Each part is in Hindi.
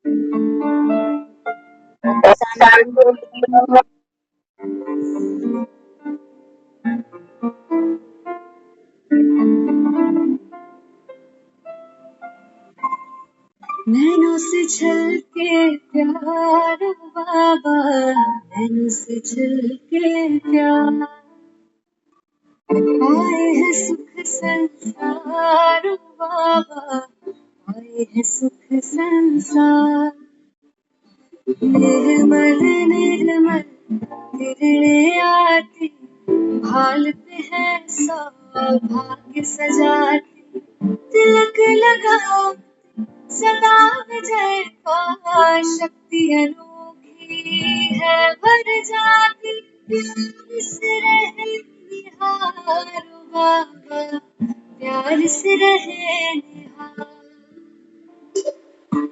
नैनों से छलके प्यार बाबा, नैनों से छलके प्यार, आए हैं सुख संसार बाबा, आए हैं सुख संसार। निर्मल निर्मल किरणें आती, भालते हैं सौभाग्य सजाती, तिलक लगाओ सदा विजय का, शक्ति अनोखी है वर जाती, प्यार से रहे निहार बाबा, प्यार से रहे निहार।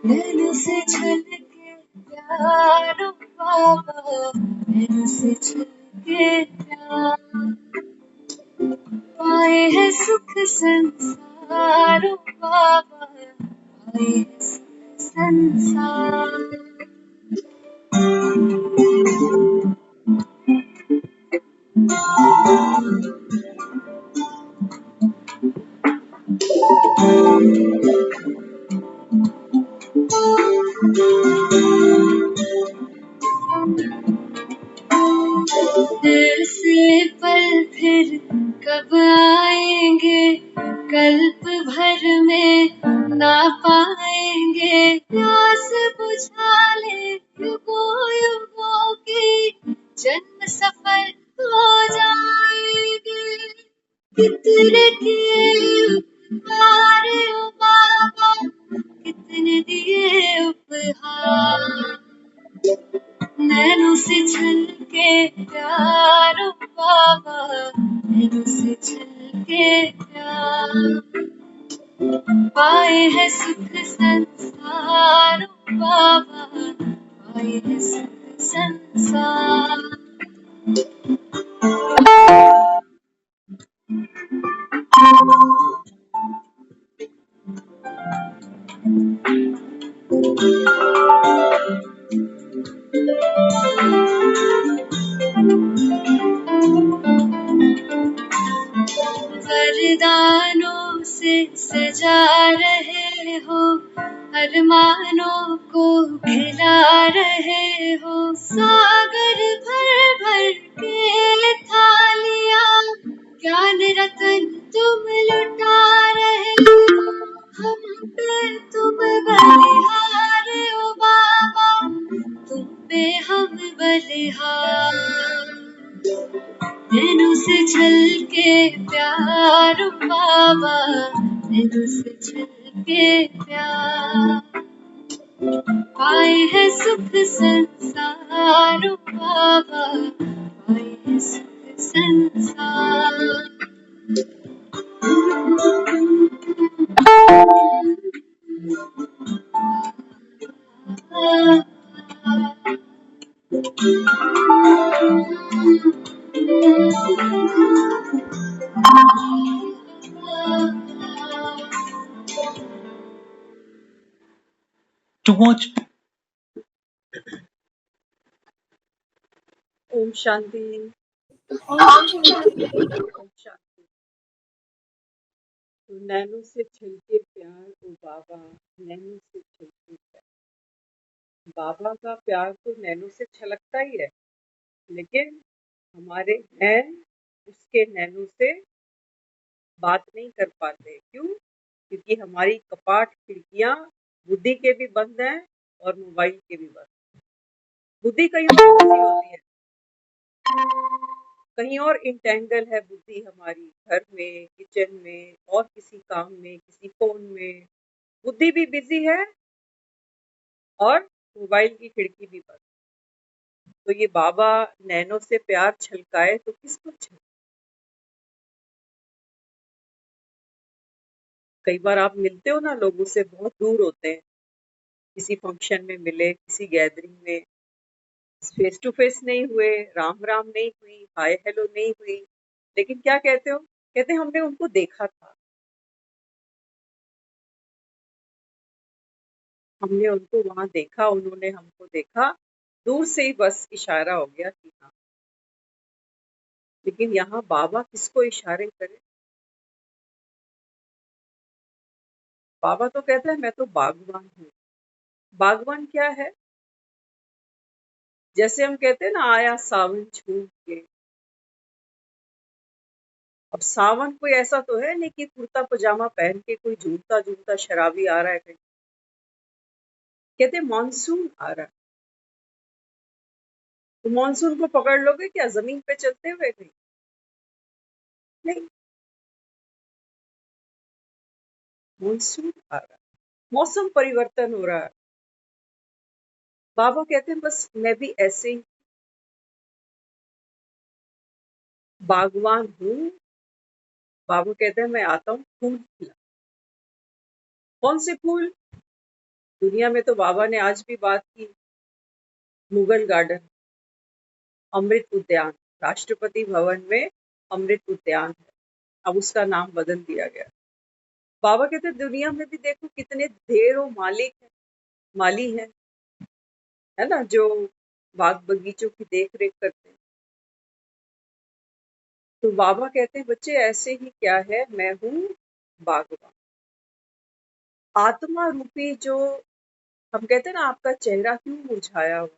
नैनों से छलके प्यार बाबा, नैनों से छलके प्यार, आए हैं सुख संसार बाबा, आए हैं सुख संसार। ऐसे पल फिर कब आएंगे, कल्प भर में ना पाएंगे, प्यास बुझा ले युगों युगों की, जन्म सफल हो जाएंगे। कितने किए उपकार ओ बाबा, कितने दिए उपहार, नैनों से छलके प्यार बाबा, नैनों से छलके प्यार, आए हैं सुख संसार बाबा, आए हैं सुख संसार। वरदानों से सजा रहे हो, अरमानों को खिला रहे हो, सागर भर भर के थालियां, ज्ञान रतन तुम लुटा रहे हो, हम पे तुम बलिहार ओ बाबा, तुम पे हम बलिहार। नैनों से छलके प्यार बाबा, नैनों से छलके प्यार, आए हैं सुख संसार बाबा, आए हैं सुख संसार। Too much. ओम शांति। ओम शांति। ओम शांति। तो नैनों से छलके प्यार ओ बाबा, नैनों से छलके प्यार। बाबा का प्यार तो नैनों से छलकता ही है, लेकिन हमारे नैन उसके नैनों से बात नहीं कर पाते। क्यों? क्योंकि हमारी कपाट खिड़कियां बुद्धि के भी बंद हैं और मोबाइल के भी बंद। बुद्धि कहीं और फंसी होती है, कहीं और इंटेंगल है बुद्धि हमारी, घर में, किचन में, और किसी काम में, किसी फोन में। बुद्धि भी बिजी है और मोबाइल की खिड़की भी बंद। तो ये बाबा नैनों से प्यार छलकाए तो किस पर छलकाए? कई बार आप मिलते हो ना लोगों से, बहुत दूर होते हैं, किसी फंक्शन में मिले, किसी गैदरिंग में, फेस टू फेस नहीं हुए, राम राम नहीं हुई, हाय हेलो नहीं हुई, लेकिन क्या कहते हो? कहते हमने उनको देखा था। हमने उनको वहां देखा, उन्होंने हमको देखा, दूर से ही बस इशारा हो गया कि हाँ। लेकिन यहाँ बाबा किसको इशारे करे? बाबा तो कहता है मैं तो बागवान हूँ। बागवान क्या है? जैसे हम कहते हैं ना, आया सावन छूट के। अब सावन कोई ऐसा तो है नहीं कि कुर्ता पजामा पहन के कोई झूमता झूमता शराबी आ रहा है कहीं। कहते मानसून आ रहा है। तो मानसून को पकड़ लोगे क्या जमीन पे चलते हुए? कहीं नहीं। मानसून आ रहा है, मौसम परिवर्तन हो रहा है। बाबा कहते हैं बस मैं भी ऐसे ही बागवान हूँ। बाबा कहते हैं मैं आता हूँ फूल खिला। कौन से फूल? दुनिया में तो बाबा ने आज भी बात की, मुगल गार्डन, अमृत उद्यान, राष्ट्रपति भवन में अमृत उद्यान है, अब उसका नाम बदल दिया गया। बाबा कहते हैं दुनिया में भी देखो कितने ढेरों मालिक हैं, माली हैं, है ना, जो बाग बगीचों की देख रेख करते हैं। तो बाबा कहते हैं बच्चे ऐसे ही क्या है, मैं हूँ बागवान। आत्मा रूपी जो हम कहते हैं ना, आपका चेहरा क्यों मुरझाया हुआ?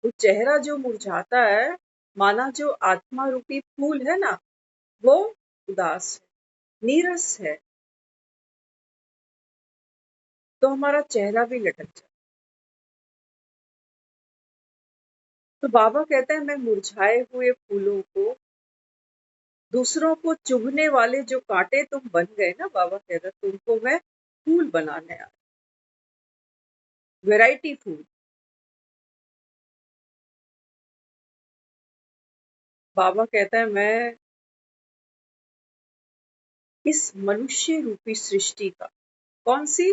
वो चेहरा जो मुरझाता है, माना जो आत्मा रूपी फूल है ना, वो उदास है, नीरस है, तो हमारा चेहरा भी लटक जाए। तो बाबा कहते हैं मैं मुरझाए हुए फूलों को, दूसरों को चुभने वाले जो कांटे तुम बन गए ना, बाबा कहते हैं तुमको मैं फूल बनाने आया, वैरायटी फूल। बाबा कहता है मैं इस मनुष्य रूपी सृष्टि का, कौन सी?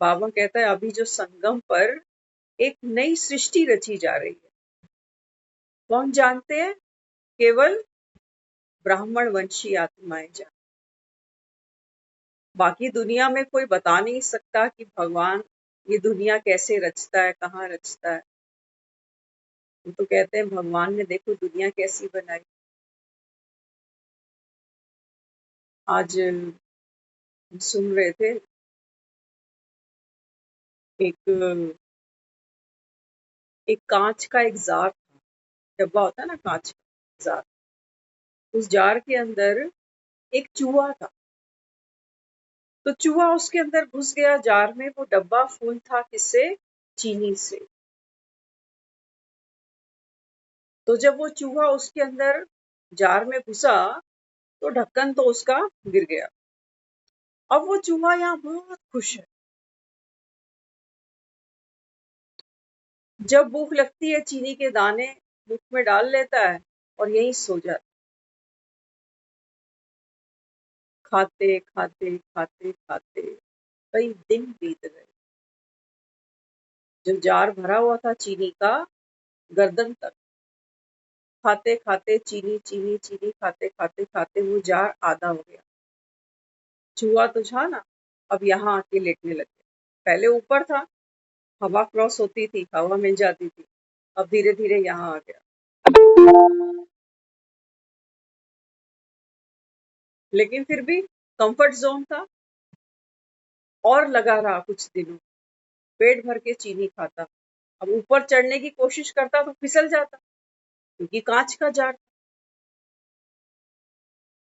बाबा कहता है अभी जो संगम पर एक नई सृष्टि रची जा रही है, कौन जानते हैं? केवल ब्राह्मण वंशी आत्माएं जान। बाकी दुनिया में कोई बता नहीं सकता कि भगवान ये दुनिया कैसे रचता है, कहाँ रचता है। वो तो कहते हैं भगवान ने देखो दुनिया कैसी बनाई। आज सुन रहे थे, एक एक कांच का एक जार था, डब्बा होता है ना कांच का जार, उस जार के अंदर एक चूहा था। तो चूहा उसके अंदर घुस गया जार में, वो डब्बा फुल था किससे? चीनी से। तो जब वो चूहा उसके अंदर जार में घुसा, तो ढक्कन तो उसका गिर गया। अब वो चूहा यहाँ बहुत खुश है। जब भूख लगती है चीनी के दाने मुख में डाल लेता है और यहीं सो जाता। खाते खाते खाते खाते कई दिन बीत गए। जो जार भरा हुआ था चीनी का, गर्दन तक, खाते खाते चीनी चीनी चीनी, खाते खाते खाते वो जार आधा हो गया। चूहा तो था ना, अब यहाँ आके लेटने लग गया। पहले ऊपर था, हवा क्रॉस होती थी, हवा मिल जाती थी, अब धीरे धीरे यहाँ आ गया। लेकिन फिर भी कंफर्ट जोन था, और लगा रहा कुछ दिनों, पेट भर के चीनी खाता। अब ऊपर चढ़ने की कोशिश करता तो फिसल जाता, क्योंकि कांच का जार था।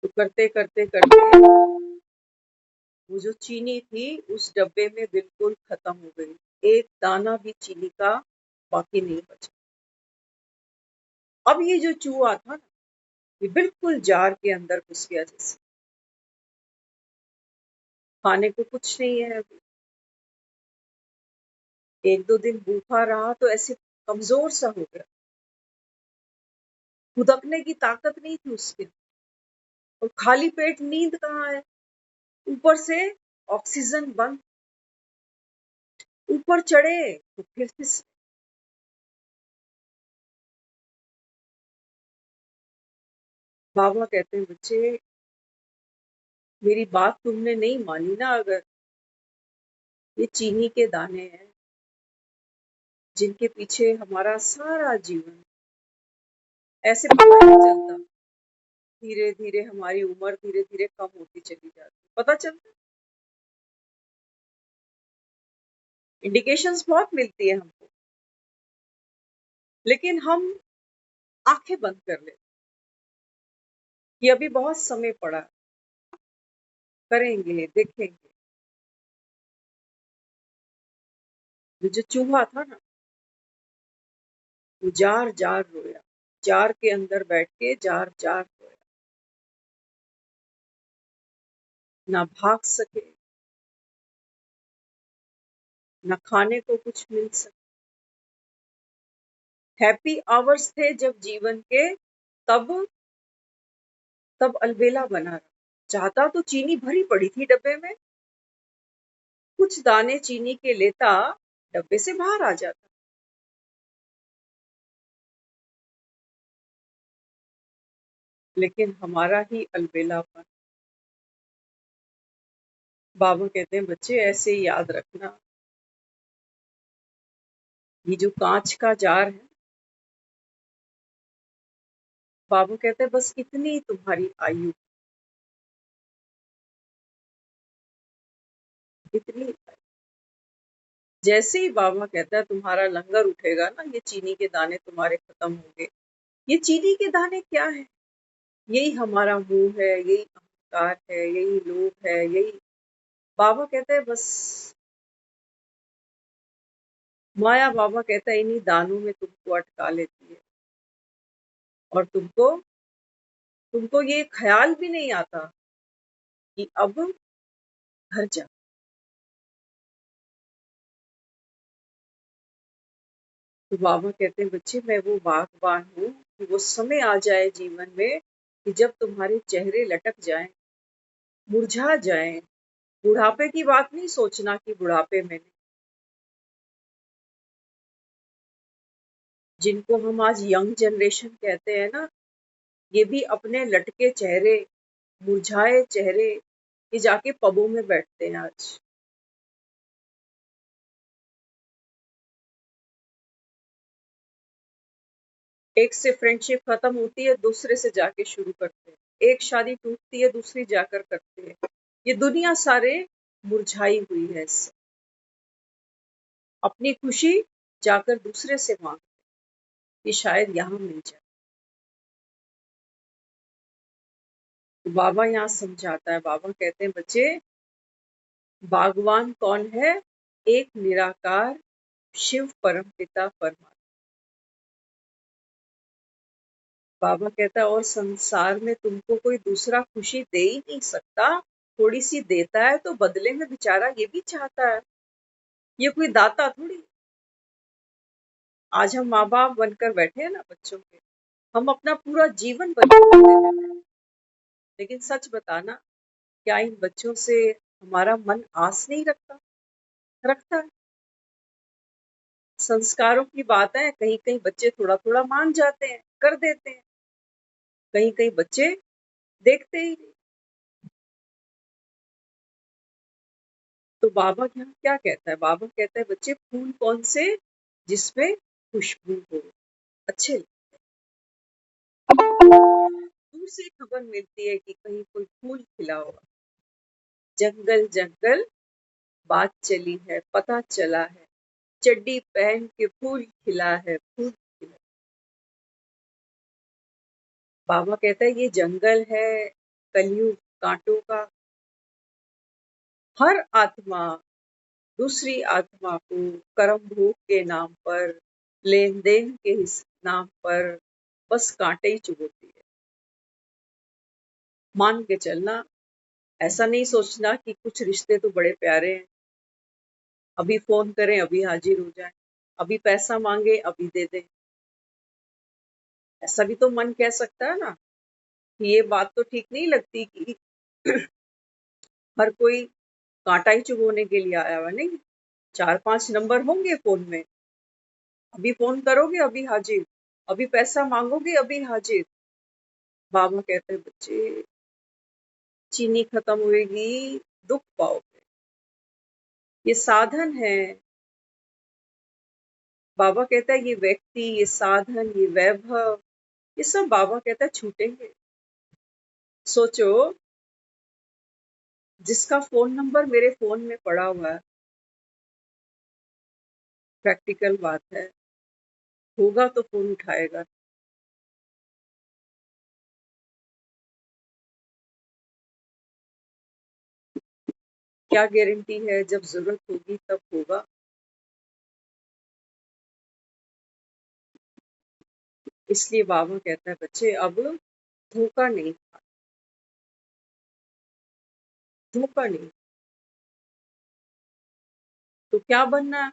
तो करते करते करते वो जो चीनी थी उस डब्बे में बिल्कुल खत्म हो गई। एक दाना भी चीनी का बाकी नहीं बचा। अब ये जो चूहा था ना, ये बिल्कुल जार के अंदर घुस गया जैसे। खाने को कुछ नहीं है अभी। एक दो दिन भूखा रहा तो ऐसे कमजोर सा हो गया, खुदकने की ताकत नहीं थी उसके। और खाली पेट नींद कहाँ है, ऊपर से ऑक्सीजन बंद। ऊपर चढ़े तो फिर बाबा कहते हैं बच्चे, मेरी बात तुमने नहीं मानी ना, अगर ये चीनी के दाने हैं जिनके पीछे हमारा सारा जीवन ऐसे पता नहीं चलता, धीरे धीरे हमारी उम्र धीरे धीरे कम होती चली जाती, पता चलता। इंडिकेशंस बहुत मिलती है हमको, लेकिन हम आंखें बंद कर लेते कि अभी बहुत समय पड़ा, करेंगे देखेंगे। जो चूहा था ना, वो जार जार रोया, जार के अंदर बैठ के जार जार रोया, ना भाग सके, ना खाने को कुछ मिल सके। हैप्पी आवर्स थे जब जीवन के, तब तब अलबेला बना रहा। चाहता तो चीनी भरी पड़ी थी डब्बे में, कुछ दाने चीनी के लेता, डब्बे से बाहर आ जाता। लेकिन हमारा ही अलबेलापन। बाबा कहते हैं बच्चे ऐसे ही याद रखना, ये जो कांच का जार है, बाबा कहते हैं बस इतनी तुम्हारी आयु, इतनी। जैसे ही बाबा कहता है तुम्हारा लंगर उठेगा ना, ये चीनी के दाने तुम्हारे खत्म होंगे। ये चीनी के दाने क्या है? यही हमारा मुंह है, यही अहंकार है, यही लोभ है, यही। बाबा कहता है बस, माया बाबा कहता है इन्हीं दानों में तुमको अटका लेती है, और तुमको ये ख्याल भी नहीं आता कि अब घर जा। तो बाबा कहते हैं बच्चे मैं वो बागबान हूँ कि वो समय आ जाए जीवन में कि जब तुम्हारे चेहरे लटक जाएं, मुरझा जाएं। बुढ़ापे की बात नहीं सोचना कि बुढ़ापे में नहीं। जिनको हम आज यंग जनरेशन कहते हैं ना, ये भी अपने लटके चेहरे, मुरझाए चेहरे, ये जाके पबों में बैठते हैं आज। एक से फ्रेंडशिप खत्म होती है, दूसरे से जाके शुरू करते हैं। एक शादी टूटती है, दूसरी जाकर करते हैं। ये दुनिया सारे मुरझाई हुई है। अपनी खुशी जाकर दूसरे से मांगते, कि शायद यहाँ मिल जाए। तो बाबा यहाँ समझाता है, बाबा कहते हैं बच्चे बागवान कौन है? एक निराकार शिव परमपिता परमात्मा। बाबा कहता है और संसार में तुमको कोई दूसरा खुशी दे ही नहीं सकता। थोड़ी सी देता है तो बदले में बेचारा ये भी चाहता है, ये कोई दाता थोड़ी। आज हम माँ बाप बनकर बैठे हैं ना बच्चों के, हम अपना पूरा जीवन बर्बाद कर देते हैं। लेकिन सच बताना, क्या इन बच्चों से हमारा मन आस नहीं रखता? रखता है। संस्कारों की बात है, कहीं कहीं बच्चे थोड़ा थोड़ा मान जाते हैं, कर देते हैं, कहीं कहीं बच्चे देखते ही नहीं। तो बाबा यहाँ क्या कहता है? बाबा कहता है बच्चे फूल कौन से? जिसमें खुशबू हो, अच्छे लगते हैं। दूर से खबर मिलती है कि कहीं कोई फूल खिला हुआ, जंगल जंगल बात चली है, पता चला है, चड्डी पहन के फूल खिला है, फूल खिला। बाबा कहता है ये जंगल है कलयुग कांटों का। हर आत्मा दूसरी आत्मा को कर्म भोग के नाम पर, लेन देन के नाम पर बस कांटे ही चुभोती है। मान के चलना, ऐसा नहीं सोचना कि कुछ रिश्ते तो बड़े प्यारे हैं, अभी फोन करें अभी हाजिर हो जाए, अभी पैसा मांगे अभी दे दें। ऐसा भी तो मन कह सकता है ना कि ये बात तो ठीक नहीं लगती कि हर कोई कांटा ही चुभोने के लिए आया हुआ। नहीं, 4-5 नंबर होंगे फोन में, अभी फोन करोगे अभी हाजिर, अभी पैसा मांगोगे अभी हाजिर। बाबा कहते हैं बच्चे चीनी खत्म होएगी, दुख पाओगे। ये साधन है। बाबा कहता है ये व्यक्ति, ये साधन, ये वैभव, ये सब बाबा कहता है छूटेंगे। सोचो, जिसका फोन नंबर मेरे फोन में पड़ा हुआ है, प्रैक्टिकल बात है, होगा तो फोन उठाएगा। क्या गारंटी है जब जरूरत होगी तब होगा? इसलिए बाबा कहता है बच्चे अब धोखा नहीं, धोखा नहीं। तो क्या बनना है?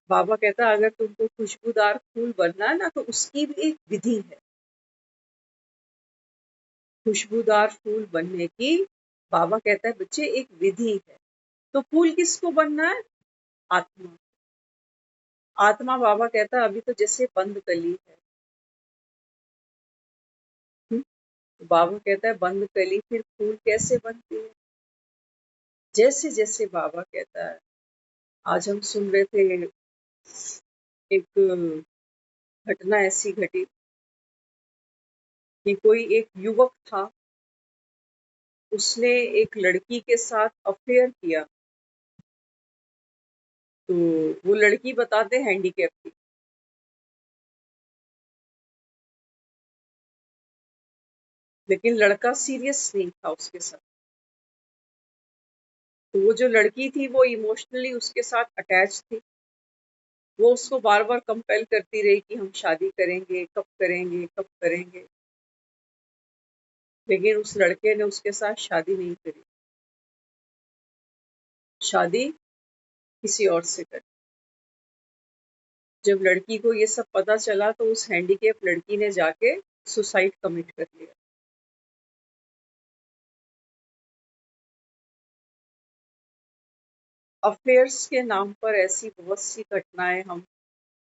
बाबा कहता है अगर तुमको खुशबूदार फूल बनना है ना, तो उसकी भी एक विधि है। खुशबूदार फूल बनने की बाबा कहता है बच्चे एक विधि है। तो फूल किसको बनना है? आत्मा। आत्मा बाबा कहता है अभी तो जैसे बंद कली है। तो बाबा कहता है बंद कली फिर फूल कैसे बनती है? जैसे जैसे बाबा कहता है, आज हम सुन रहे थे एक घटना ऐसी घटी कि कोई एक युवक था, उसने एक लड़की के साथ अफेयर किया। तो वो लड़की बताते हैंडीकैप थी, लेकिन लड़का सीरियस नहीं था उसके साथ। तो वो जो लड़की थी वो इमोशनली उसके साथ अटैच थी। वो उसको बार बार कंपेल करती रही कि हम शादी करेंगे, कब करेंगे, कब करेंगे। लेकिन उस लड़के ने उसके साथ शादी नहीं करी, शादी किसी और से करी। जब लड़की को ये सब पता चला तो उस हैंडीकैप लड़की ने जाके सुसाइड कमिट कर लिया। अफेयर्स के नाम पर ऐसी बहुत सी घटनाएं हम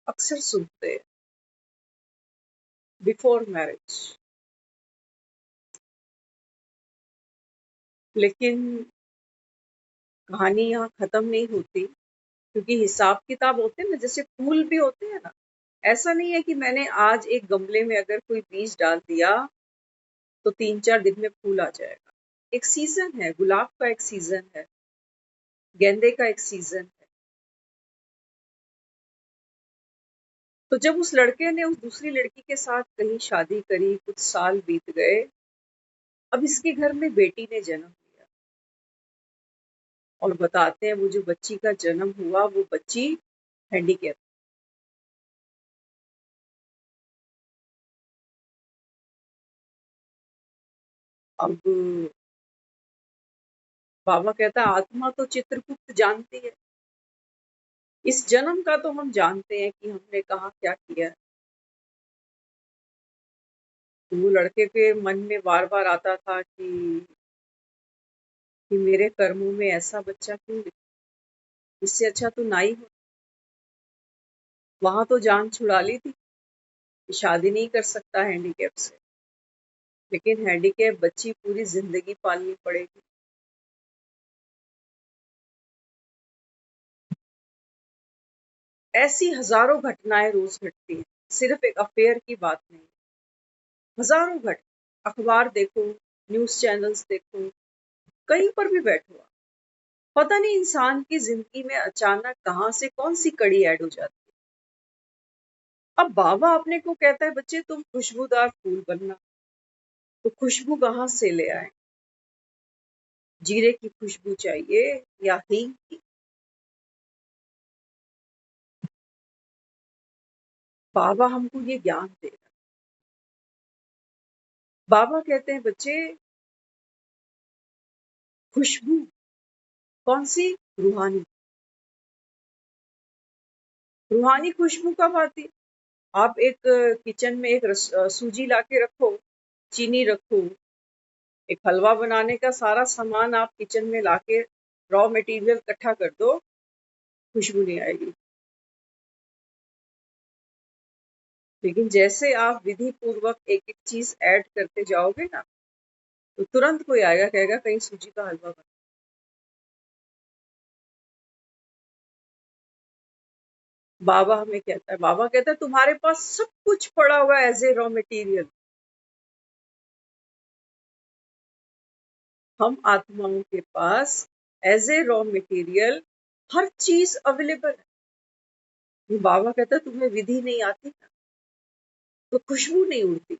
अक्सर सुनते हैं बिफोर मैरिज। लेकिन कहानी यहाँ खत्म नहीं होती, क्योंकि हिसाब किताब होते हैं ना, जैसे फूल भी होते हैं ना। ऐसा नहीं है कि मैंने आज एक गमले में अगर कोई बीज डाल दिया तो 3-4 दिन में फूल आ जाएगा। एक सीजन है, गुलाब का एक सीजन है, गेंदे का एक सीजन है। तो जब उस लड़के ने उस दूसरी लड़की के साथ कहीं शादी करी, कुछ साल बीत गए, अब इसके घर में बेटी ने जन्म लिया। और बताते हैं वो जो बच्ची का जन्म हुआ वो बच्ची हैंडीकैप। अब बाबा कहता है आत्मा तो चित्रगुप्त जानती है। इस जन्म का तो हम जानते हैं कि हमने कहाँ क्या किया है। तो वो लड़के के मन में बार बार आता था कि मेरे कर्मों में ऐसा बच्चा क्यों लिखा, इससे अच्छा तो ना ही हो। वहां तो जान छुड़ा ली थी कि शादी नहीं कर सकता हैंडीकैप से, लेकिन हैंडीकैप बच्ची पूरी जिंदगी पालनी पड़ेगी। ऐसी हजारों घटनाएं रोज घटती हैं, सिर्फ एक अफेयर की बात नहीं। हजारों अखबार देखो, न्यूज चैनल्स देखो, कहीं पर भी बैठो, पता नहीं इंसान की जिंदगी में अचानक कहां से कौन सी कड़ी ऐड हो जाती है। अब बाबा अपने को कहता है बच्चे तुम खुशबूदार फूल बनना। तो खुशबू कहां से ले आए? जीरे की खुशबू चाहिए या हींग की? बाबा हमको ये ज्ञान दे रहा है। बाबा कहते हैं बच्चे खुशबू कौन सी? रूहानी। रूहानी खुशबू कब आती है? आप एक किचन में एक सूजी लाके रखो, चीनी रखो, एक हलवा बनाने का सारा सामान आप किचन में लाके रॉ मटेरियल इकट्ठा कर दो, खुशबू नहीं आएगी। लेकिन जैसे आप विधि पूर्वक एक एक चीज ऐड करते जाओगे ना, तो तुरंत कोई आएगा कहेगा कहीं सूजी का हलवा बना। बाबा हमें कहता है, बाबा कहता है तुम्हारे पास सब कुछ पड़ा हुआ है एज ए रॉ मटेरियल। हम आत्माओं के पास एज ए रॉ मटेरियल हर चीज अवेलेबल है। ये बाबा कहता है तुम्हें विधि नहीं आती ना, तो खुशबू नहीं उड़ती।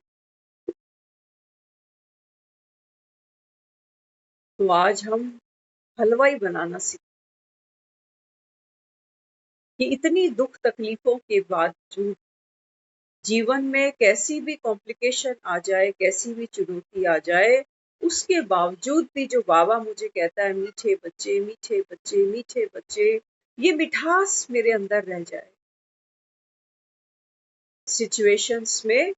तो आज हम हलवाई बनाना सीख कि इतनी दुख तकलीफों के बावजूद जीवन में कैसी भी कॉम्प्लिकेशन आ जाए, कैसी भी चुनौती आ जाए, उसके बावजूद भी जो बाबा मुझे कहता है मीठे बच्चे, मीठे बच्चे, मीठे बच्चे, ये मिठास मेरे अंदर रह जाए। सिचुएशंस में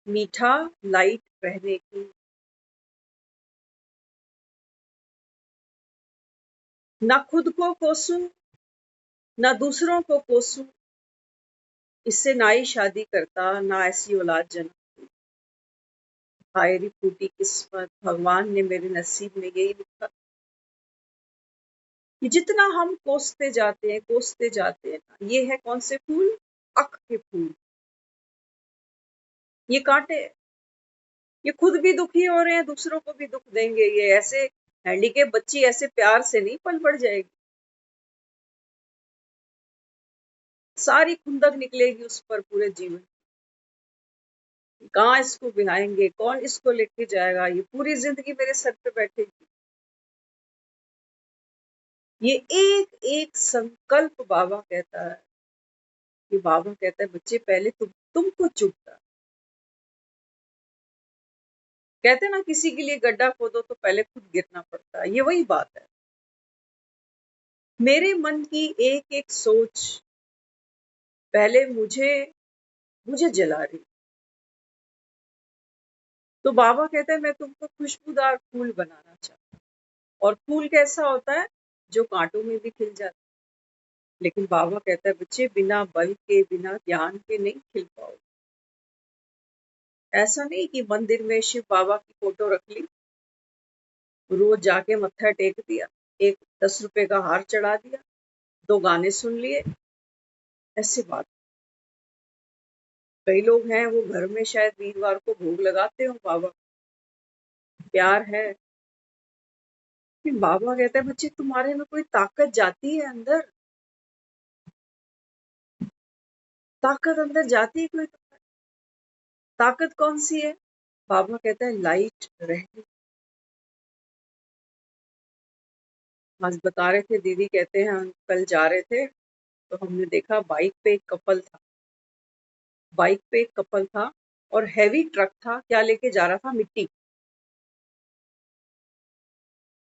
मीठा लाइट रहने की, ना खुद को कोसूं ना दूसरों को कोसूं, इससे ना ही शादी करता ना ऐसी औलाद जन्म। हाय री फूटी किस्मत, भगवान ने मेरे नसीब में यही लिखा कि जितना हम कोसते जाते हैं, ये है कौन से फूल? अक के फूल। ये कांटे, ये खुद भी दुखी हो रहे हैं, दूसरों को भी दुख देंगे। ये ऐसे हैंडीकेप बच्ची ऐसे प्यार से नहीं पल बढ़ जाएगी, सारी खुंदक निकलेगी उस पर पूरे जीवन। कहाँ इसको बिहाएंगे, कौन इसको लेके जाएगा, ये पूरी जिंदगी मेरे सर पे बैठेगी। ये एक एक संकल्प बाबा कहता है कि बाबा कहता है बच्चे पहले तुमको चुभता। कहते हैं ना किसी के लिए गड्ढा खोदो तो पहले खुद गिरना पड़ता है, ये वही बात है। मेरे मन की एक एक सोच पहले मुझे जला रही। तो बाबा कहते हैं मैं तुमको खुशबूदार फूल बनाना चाहता हूँ। और फूल कैसा होता है? जो कांटों में भी खिल जाता है। लेकिन बाबा कहता है बच्चे बिना बल के, बिना ज्ञान के नहीं खिल पाओ। ऐसा नहीं कि मंदिर में शिव बाबा की फोटो रख ली, रोज जाके मत्था टेक दिया, एक 10 रुपए का हार चढ़ा दिया, 2 गाने सुन लिए, ऐसी बात। कई लोग हैं वो घर में शायद वीरवार को भोग लगाते हो, बाबा प्यार है। फिर बाबा कहता है बच्चे तुम्हारे में कोई ताकत जाती है अंदर, ताकत अंदर जाती है कोई। ताकत कौन सी है? बाबा कहता है लाइट रहनी। आज बता रहे थे, दीदी कहते हैं हम कल जा रहे थे तो हमने देखा बाइक पे एक कपल था। बाइक पे एक कपल था और हैवी ट्रक था, क्या लेके जा रहा था? मिट्टी।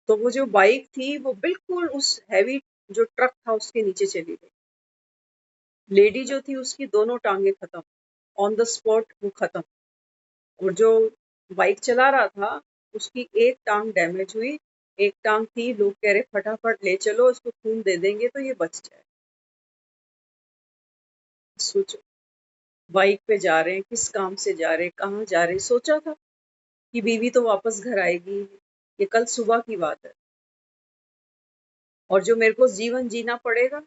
तो वो जो बाइक थी वो बिल्कुल उस हैवी जो ट्रक था उसके नीचे चली गई। लेडी जो थी उसकी दोनों टांगे खत्म, ऑन द स्पॉट वो खत्म। और जो बाइक चला रहा था उसकी एक टांग डैमेज हुई, एक टांग थी, लोग कह रहे फटाफट ले चलो इसको, खून दे देंगे तो ये बच जाए। सोचो, बाइक पे जा रहे हैं, किस काम से जा रहे हैं, कहाँ जा रहे हैं। सोचा था कि बीवी तो वापस घर आएगी, ये कल सुबह की बात है। और जो मेरे को जीवन जीना पड़ेगा,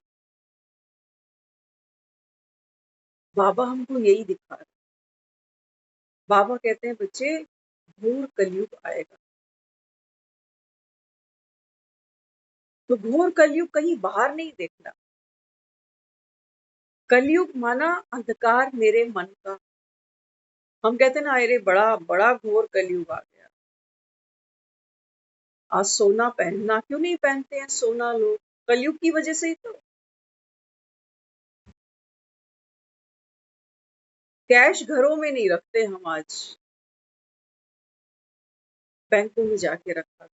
बाबा हमको यही दिखा रहे। बाबा कहते हैं बच्चे घोर कलयुग आएगा। तो घोर कलयुग कहीं बाहर नहीं देखना। कलयुग माना अंधकार मेरे मन का। हम कहते ना अरे बड़ा बड़ा घोर कलयुग आ गया। आज सोना पहनना क्यों नहीं पहनते हैं सोना लोग? कलयुग की वजह से ही तो। कैश घरों में नहीं रखते हम आज, बैंकों में जाके रखा।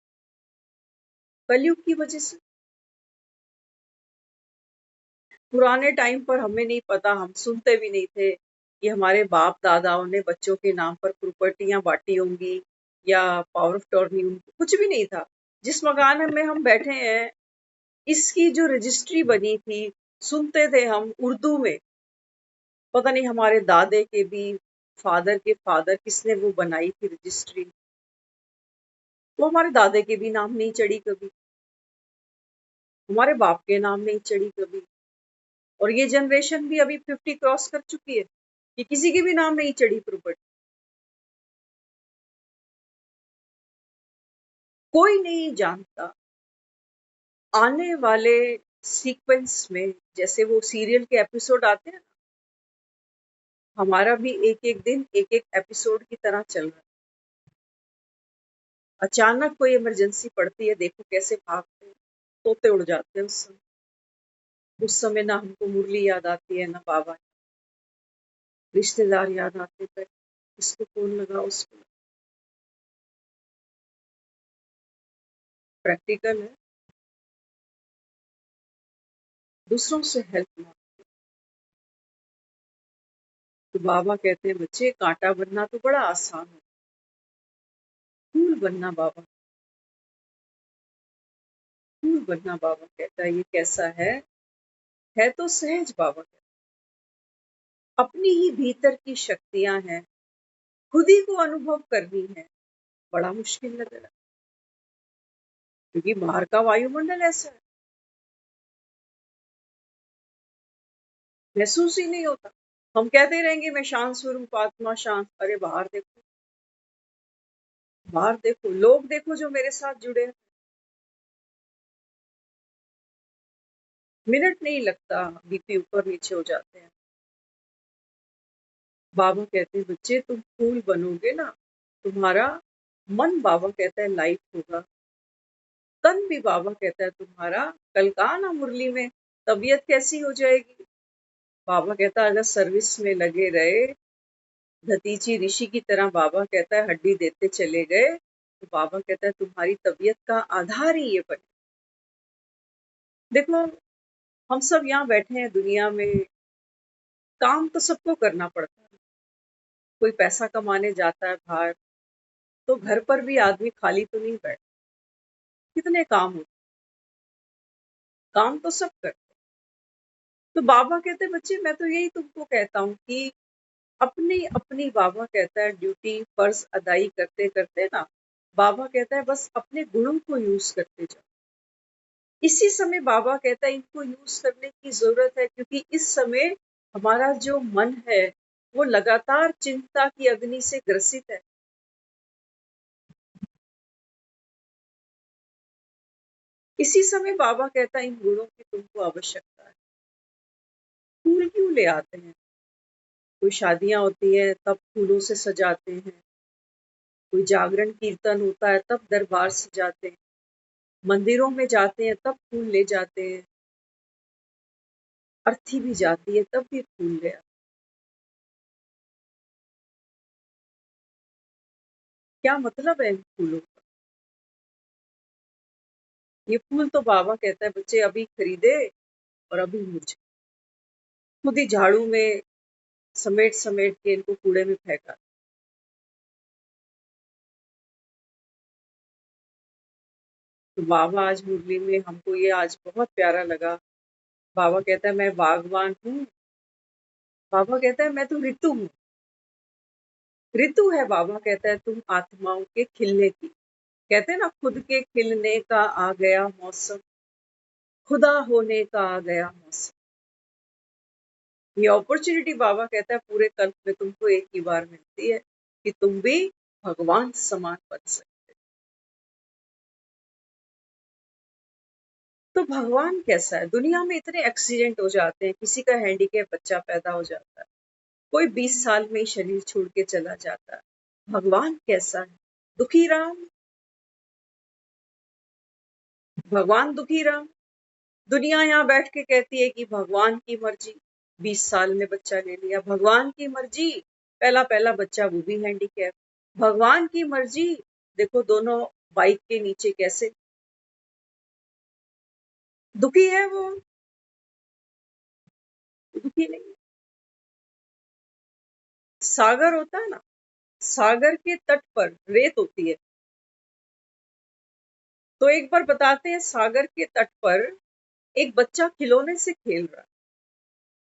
कलयुग की वजह से। पुराने टाइम पर हमें नहीं पता, हम सुनते भी नहीं थे कि हमारे बाप दादाओं ने बच्चों के नाम पर प्रॉपर्टियां बांटी होंगी या पावर ऑफ टर्नी, कुछ भी नहीं था। जिस मकान में हम बैठे हैं इसकी जो रजिस्ट्री बनी थी, सुनते थे हम उर्दू में। पता नहीं हमारे दादे के भी फादर के फादर किसने वो बनाई थी रजिस्ट्री, वो हमारे दादे के भी नाम नहीं चढ़ी कभी, हमारे बाप के नाम नहीं चढ़ी कभी। और ये जनरेशन भी अभी 50 क्रॉस कर चुकी है कि किसी के भी नाम नहीं चढ़ी प्रॉपर्टी। कोई नहीं जानता आने वाले सीक्वेंस में, जैसे वो सीरियल के एपिसोड आते हैं, हमारा भी एक एक दिन एक एक एपिसोड की तरह चल रहा है। अचानक कोई इमरजेंसी पड़ती है, देखो कैसे भागते हैं, तोते उड़ जाते हैं। उस समय ना हमको मुरली याद आती है, ना बाबा, रिश्तेदार याद आते थे, इसको फोन लगा, उसको। प्रैक्टिकल है, दूसरों से हेल्प मांगो। तो बाबा कहते हैं बच्चे, कांटा बनना तो बड़ा आसान है, फूल बनना बाबा, फूल बनना बाबा कहता है ये कैसा है तो सहज बाबा कहता है। अपनी ही भीतर की शक्तियां हैं, खुद ही को अनुभव करनी है, बड़ा मुश्किल लग रहा है, क्योंकि बाहर का वायुमंडल ऐसा है, महसूस ही नहीं होता। हम कहते रहेंगे मैं शांत स्वरूप आत्मा शांत, अरे बाहर देखो, बाहर देखो, लोग देखो जो मेरे साथ जुड़े हैं, मिनट नहीं लगता बीपी ऊपर नीचे हो जाते हैं। बाबा कहते हैं बच्चे तुम फूल बनोगे ना, तुम्हारा मन बाबा कहता है लाइट होगा, तन भी बाबा कहता है तुम्हारा, कल कहा ना मुरली में, तबीयत कैसी हो जाएगी। बाबा कहता है अगर सर्विस में लगे रहे, भतीजी ऋषि की तरह, बाबा कहता है हड्डी देते चले गए, तो बाबा कहता है तुम्हारी तबीयत का आधार ही ये बने। देखो हम सब यहाँ बैठे हैं दुनिया में, काम तो सबको करना पड़ता है, कोई पैसा कमाने जाता है बाहर, तो घर पर भी आदमी खाली तो नहीं बैठता, कितने काम होते, काम तो सब करते। तो बाबा कहते हैं बच्चे मैं तो यही तुमको कहता हूँ कि अपनी अपनी, बाबा कहता है ड्यूटी फर्ज अदाई करते करते ना, बाबा कहता है बस अपने गुणों को यूज करते जाओ। इसी समय बाबा कहता है इनको यूज करने की जरूरत है, क्योंकि इस समय हमारा जो मन है वो लगातार चिंता की अग्नि से ग्रसित है। इसी समय बाबा कहता है इन गुणों की तुमको आवश्यकता है। फूल क्यों ले आते हैं? कोई शादियां होती है तब फूलों से सजाते हैं, कोई जागरण कीर्तन होता है तब दरबार सजाते हैं, मंदिरों में जाते हैं तब फूल ले जाते हैं, अर्थी भी जाती है तब भी फूल ले आते हैं। क्या मतलब है इन फूलों का? ये फूल तो बाबा कहता है बच्चे अभी खरीदे और अभी मुझे खुद ही झाड़ू में समेट समेट के इनको कूड़े में फेंका। तो बाबा आज मुरली में हमको ये आज बहुत प्यारा लगा। बाबा कहता है मैं बागवान हूँ, बाबा कहता है मैं तो ऋतु हूँ, ऋतु है बाबा कहता है तुम आत्माओं के खिलने की। कहते हैं ना खुद के खिलने का आ गया मौसम, खुदा होने का आ गया मौसम। ये अपॉर्चुनिटी बाबा कहता है पूरे कल्प में तुमको एक ही बार मिलती है कि तुम भी भगवान समान बन सकते। तो भगवान कैसा है? दुनिया में इतने एक्सीडेंट हो जाते हैं, किसी का हैंडीकैप बच्चा पैदा हो जाता है, कोई 20 साल में ही शरीर छोड़ के चला जाता है। भगवान कैसा है? दुखी राम, भगवान दुखी राम। दुनिया यहाँ बैठ के कहती है कि भगवान की मर्जी, 20 साल में बच्चा ले लिया, भगवान की मर्जी, पहला पहला बच्चा वो भी हैंडीकैप, भगवान की मर्जी, देखो दोनों बाइक के नीचे कैसे। दुखी है वो? दुखी नहीं। सागर होता है ना, सागर के तट पर रेत होती है, तो एक बार बताते हैं सागर के तट पर एक बच्चा खिलौने से खेल रहा है,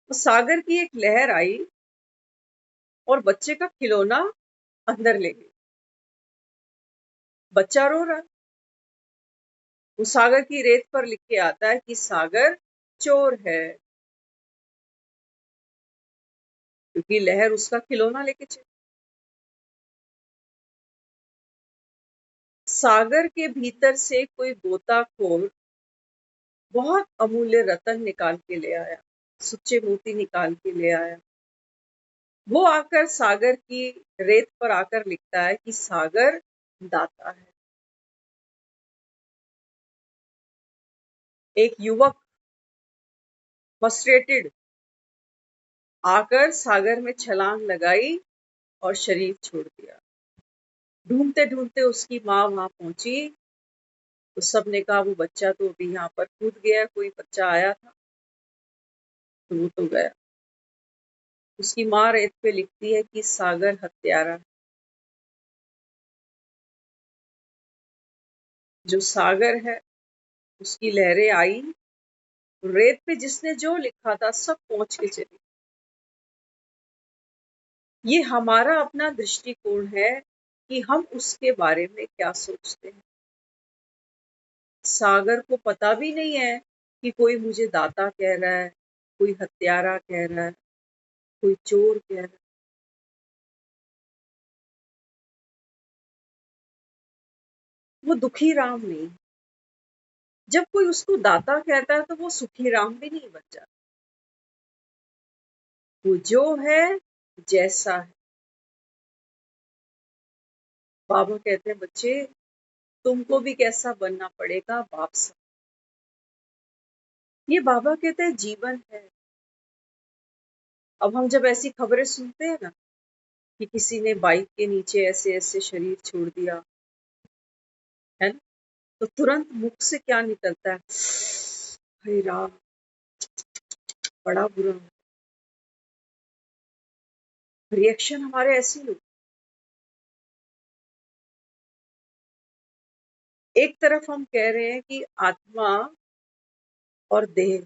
तो सागर की एक लहर आई और बच्चे का खिलौना अंदर ले गई, बच्चा रो रहा है। वो सागर की रेत पर लिख के आता है कि सागर चोर है, क्योंकि लहर उसका खिलौना लेके चली। सागर के भीतर से कोई गोताखोर बहुत अमूल्य रतन निकाल के ले आया, सुच्चे मोती निकाल के ले आया। वो आकर सागर की रेत पर आकर लिखता है कि सागर दाता है। एक युवक फ्रस्ट्रेटेड आकर सागर में छलांग लगाई और शरीर छोड़ दिया। ढूंढते ढूंढते उसकी माँ वहां पहुंची तो सबने कहा वो बच्चा तो अभी यहाँ पर कूद गया, कोई बच्चा आया था तो वो तो गया। उसकी माँ रेत पे लिखती है कि सागर हत्यारा है। जो सागर है उसकी लहरें आई, रेत पे जिसने जो लिखा था सब पहुंच के चली। ये हमारा अपना दृष्टिकोण है कि हम उसके बारे में क्या सोचते हैं। सागर को पता भी नहीं है कि कोई मुझे दाता कह रहा है, कोई हत्यारा कह रहा है, कोई चोर कह रहा है। वो दुखी राम नहीं। जब कोई उसको दाता कहता है तो वो सुखी राम भी नहीं बन जाता। वो जो है जैसा है। बाबा कहते हैं बच्चे तुमको भी कैसा बनना पड़ेगा बाप सा। ये बाबा कहते हैं जीवन है। अब हम जब ऐसी खबरें सुनते हैं ना कि किसी ने बाइक के नीचे ऐसे ऐसे शरीर छोड़ दिया है ना, तो तुरंत मुख से क्या निकलता है, हे राम, बड़ा बुरा। रिएक्शन हमारे ऐसे लोग। एक तरफ हम कह रहे हैं कि आत्मा और देह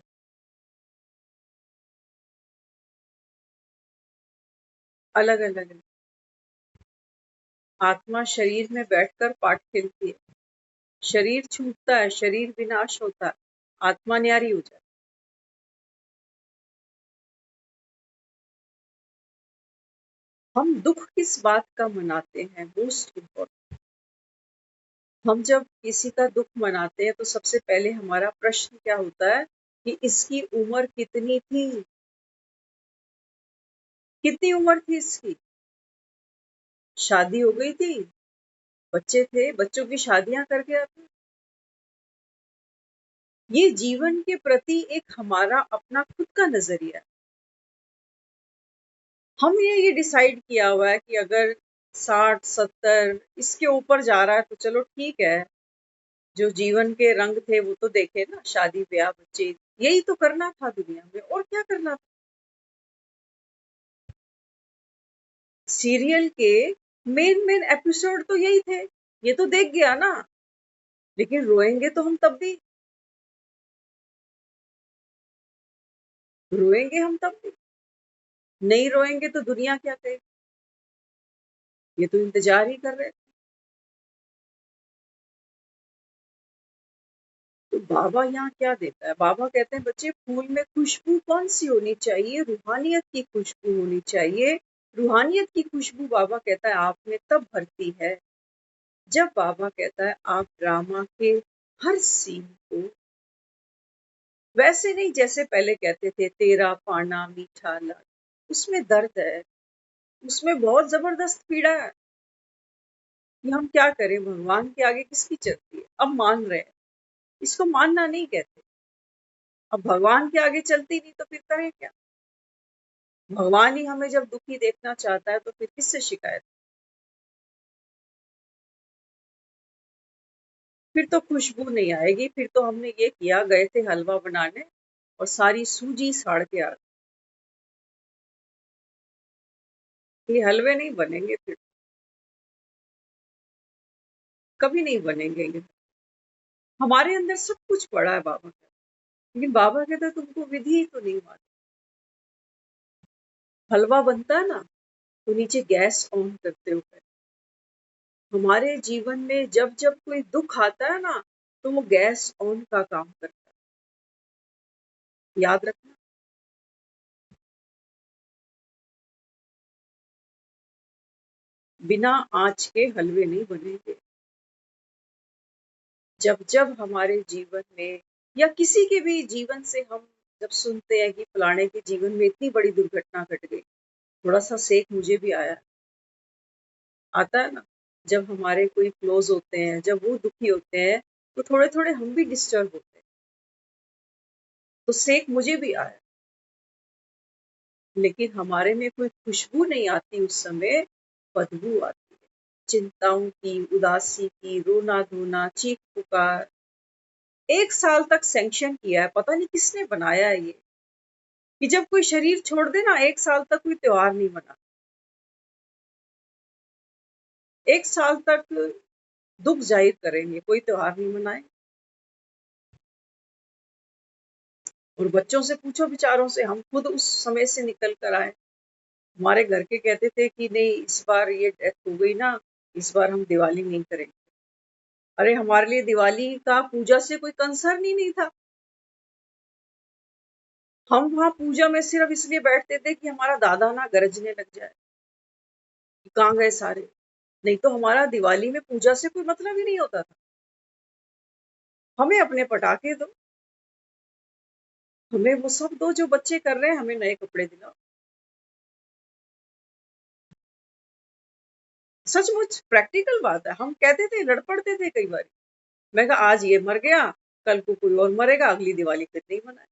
अलग अलग है। आत्मा शरीर में बैठकर पाठ खेलती है, शरीर छूटता है, शरीर विनाश होता है, आत्मा न्यारी हो जाती है। हम दुख किस बात का मनाते हैं, मोस्ट इम्पोर्टेंट। हम जब किसी का दुख मनाते हैं तो सबसे पहले हमारा प्रश्न क्या होता है कि इसकी उम्र कितनी थी, कितनी उम्र थी इसकी, शादी हो गई थी, बच्चे थे, बच्चों की शादियां करके आते। ये जीवन के प्रति एक हमारा अपना खुद का नजरिया है। हमने ये डिसाइड किया हुआ है कि अगर 60-70 इसके ऊपर जा रहा है तो चलो ठीक है, जो जीवन के रंग थे वो तो देखे ना, शादी ब्याह बच्चे, यही तो करना था दुनिया में, और क्या करना था। सीरियल के मेन मेन एपिसोड तो यही थे, ये तो देख गया ना, लेकिन रोएंगे तो हम तब भी, रोएंगे हम तब भी, नहीं रोएंगे तो दुनिया क्या कहे। ये तो इंतजार ही कर रहे। तो बाबा यहाँ क्या देता है, बाबा कहते हैं बच्चे फूल में खुशबू कौन सी होनी चाहिए, रूहानियत की खुशबू होनी चाहिए। रूहानियत की खुशबू बाबा कहता है आप में तब भरती है जब बाबा कहता है आप ड्रामा के हर सीन को वैसे नहीं जैसे पहले कहते थे तेरा पाना मीठा लाल, उसमें दर्द है, उसमें बहुत जबरदस्त पीड़ा है कि हम क्या करें, भगवान के आगे किसकी चलती है। अब मान रहे हैं, इसको मानना नहीं कहते। अब भगवान के आगे चलती नहीं तो फिर करें क्या। भगवान ही हमें जब दुखी देखना चाहता है तो फिर किससे शिकायत। फिर तो खुशबू नहीं आएगी, फिर तो हमने ये किया, गए थे हलवा बनाने और सारी सूजी साड़ के आ गई। ये हलवे नहीं बनेंगे, फिर कभी नहीं बनेंगे ये। हमारे अंदर सब कुछ पड़ा है बाबा का, लेकिन बाबा कहते तुमको विधि ही तो नहीं मालूम। हलवा बनता है ना तो नीचे गैस ऑन करते हो। हमारे जीवन में जब जब कोई दुख आता है ना तो वो गैस ऑन का काम करता है, याद रखना। बिना आँच के हलवे नहीं बनेंगे। जब जब हमारे जीवन में या किसी के भी जीवन से हम जब सुनते हैं कि फलाने के जीवन में इतनी बड़ी दुर्घटना घट गई, थोड़ा सा सेक मुझे भी आया, आता है ना। जब हमारे कोई क्लोज होते हैं, जब वो दुखी होते हैं, तो थोड़े थोड़े हम भी डिस्टर्ब होते हैं, तो सेक मुझे भी आया। लेकिन हमारे में कोई खुशबू नहीं आती उस समय, बदबू आती है। चिंताओं की, उदासी की, रोना धोना, चीख पुकार। 1 साल तक सैंक्शन किया है, पता नहीं किसने बनाया है ये, कि जब कोई शरीर छोड़ दे ना 1 साल तक कोई त्योहार नहीं मना। 1 साल तक दुख जाहिर करेंगे, कोई त्योहार नहीं मनाए। और बच्चों से पूछो बेचारों से, हम खुद उस समय से निकल कर आए। हमारे घर के कहते थे कि नहीं इस बार ये डेथ हो गई ना, इस बार हम दिवाली नहीं करेंगे। अरे हमारे लिए दिवाली का पूजा से कोई कंसर्न ही नहीं था। हम वहां पूजा में सिर्फ इसलिए बैठते थे कि हमारा दादा ना गरजने लग जाए कि कहाँ गए सारे। नहीं तो हमारा दिवाली में पूजा से कोई मतलब ही नहीं होता था। हमें अपने पटाखे दो, हमें वो सब दो जो बच्चे कर रहे हैं, हमें नए कपड़े दिलाओ। सचमुच प्रैक्टिकल बात है। हम कहते थे, लड़ पड़ते थे कई बार। मैं कहा आज ये मर गया, कल को कोई और मरेगा, अगली दिवाली फिर नहीं मनाए।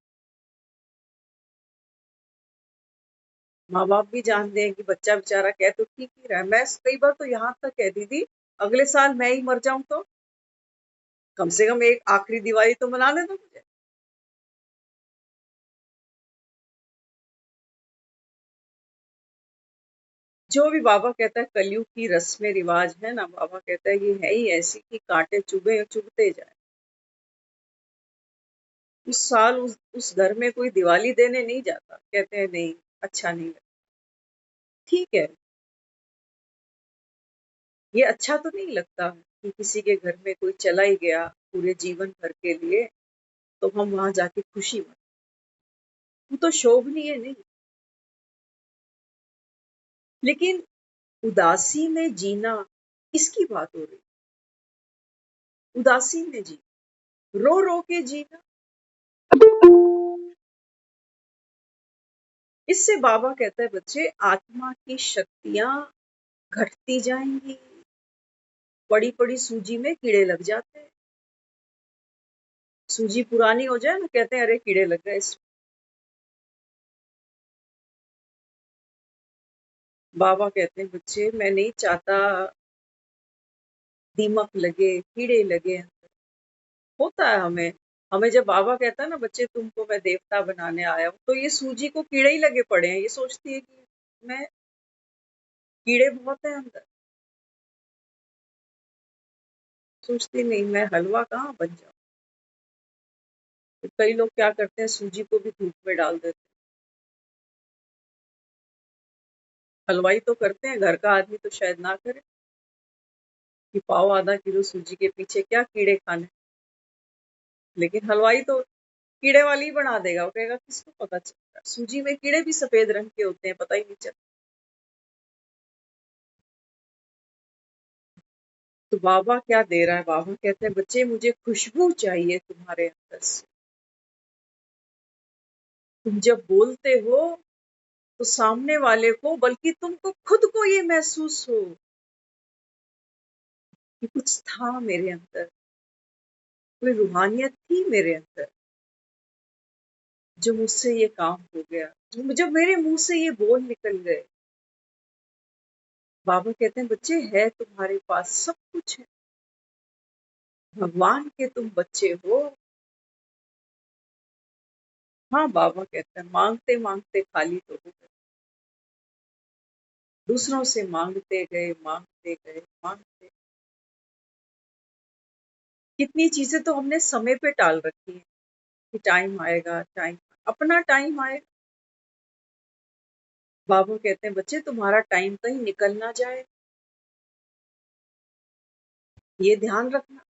माँ बाप भी जानते हैं कि बच्चा बेचारा कह तो ठीक ही रहा है। मैं कई बार तो यहाँ तक कहती थी, अगले साल मैं ही मर जाऊं तो कम से कम एक आखिरी दिवाली तो मनाने दो मुझे। जो भी बाबा कहता है कलयुग की रस्में रिवाज है ना, बाबा कहता है ये है ही ऐसी कि कांटे चुभे चुभते जाए। उस साल उस घर में कोई दिवाली देने नहीं जाता, कहते हैं नहीं अच्छा नहीं लगता। ठीक है, ये अच्छा तो नहीं लगता कि किसी के घर में कोई चला ही गया पूरे जीवन भर के लिए, तो हम वहां जाके खुशी मनाएं। वो तो शोभनीय नहीं। लेकिन उदासी में जीना, इसकी बात हो रही। उदासी में जी, रो रो के जीना, इससे बाबा कहता है बच्चे आत्मा की शक्तियां घटती जाएंगी। पड़ी पड़ी सूजी में कीड़े लग जाते हैं। सूजी पुरानी हो जाए ना, कहते हैं अरे कीड़े लग गए इसमें। बाबा कहते हैं बच्चे मैं नहीं चाहता दीमक लगे, कीड़े लगे। होता है हमें। हमें जब बाबा कहता है ना बच्चे तुमको मैं देवता बनाने आया हूँ, तो ये सूजी को कीड़े ही लगे पड़े हैं। ये सोचती है कि मैं, कीड़े बहुत है अंदर। सोचती नहीं मैं हलवा कहाँ बन जाऊं। तो कई लोग क्या करते हैं, सूजी को भी धूप में डाल देते हैं। हलवाई तो करते हैं, घर का आदमी तो शायद ना करे कि पाओ आधा किलो सूजी के पीछे क्या कीड़े खाने। लेकिन हलवाई तो कीड़े वाली ही बना देगा। वो कहेगा किसको पता चलता है, सूजी में कीड़े भी सफेद रंग के होते हैं, पता ही नहीं चलता। तो बाबा क्या दे रहा है, बाबा कहते हैं बच्चे मुझे खुशबू चाहिए तुम्हारे अंदर से। तुम जब बोलते हो तो सामने वाले को, बल्कि तुमको खुद को ये महसूस हो कि कुछ था मेरे अंदर, कोई रूहानियत थी मेरे अंदर, जो मुझसे ये काम हो गया, जब मेरे मुंह से ये बोल निकल गए। बाबा कहते हैं बच्चे है तुम्हारे पास सब कुछ है, भगवान के तुम बच्चे हो। हाँ बाबा कहते हैं मांगते मांगते खाली तो हो गए। दूसरों से मांगते गए मांगते गए मांगते। कितनी चीजें तो हमने समय पे टाल रखी है कि टाइम आएगा, टाइम अपना टाइम आएगा। बाबू कहते हैं बच्चे तुम्हारा टाइम कहीं निकल ना जाए, ये ध्यान रखना।